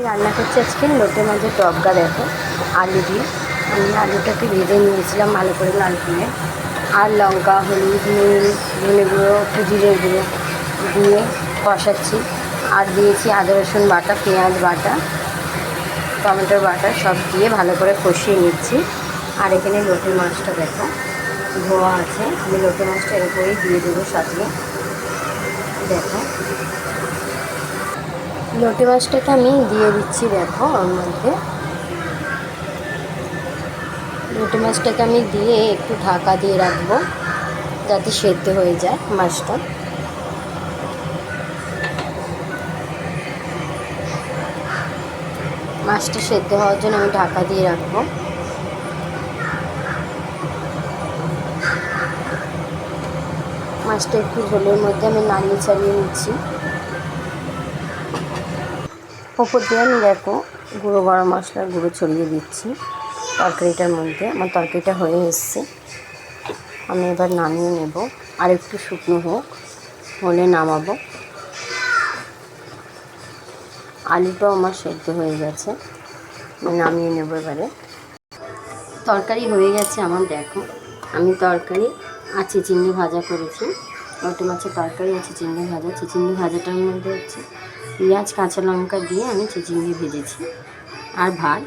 রান্না করছি আজকে লোটে মাছের টবগা। দেখো আলু দিয়ে আমি আলুটাকে ভেজে নিয়েছিলাম ভালো করে লাল করে, আর লঙ্কা, হলুদ, নুন, ধনে গুঁড়ো, একটু জিরে গুঁড়ো দিয়ে কষাচ্ছি। আর দিয়েছি আদা রসুন বাটা, পেঁয়াজ বাটা, টমেটোর বাটা সব দিয়ে ভালো করে কষিয়ে নিচ্ছি। আর এখানে লোটে মাছটা দেখো ধোয়া আছে, আমি লোটে মাছটা এর উপরেই দিয়ে দেবো সাজিয়ে। দেখো লোটে মাছটাকে আমি দিয়ে দিচ্ছি। দেখো ওর মধ্যে লোটে মাছটাকে আমি দিয়ে একটু ঢাকা দিয়ে রাখবো যাতে সেদ্ধ হয়ে যায় মাছটা। মাছটা সেদ্ধ হওয়ার জন্য আমি ঢাকা দিয়ে রাখবো। মাছটা একটু ঝোলের মধ্যে আমি নাড়িয়ে চালিয়ে নিচ্ছি। ওপর দিয়ে আমি দেখো গুঁড়ো গরম মশলার গুঁড়ো ছড়িয়ে দিচ্ছি তরকারিটার মধ্যে। আমার তরকারিটা হয়ে এসছে, আমি এবার নামিয়ে নেব। আর একটু শুকনো হলে নামাবো। আলুটাও আমার সেদ্ধ হয়ে গেছে, আমি নামিয়ে নেব এবারে। তরকারি হয়ে গেছে আমার। দেখো আমি তরকারি আর চিচিঙ্গি ভাজা করেছি। লোটে মাছের তরকারি আছে চিচিঙ্গি ভাজা। চিচিঙ্গি ভাজাটার মধ্যে হচ্ছে পেঁয়াজ কাঁচা লঙ্কা দিয়ে আমি চিচিঙ্গি ভেজেছি আর ভাত।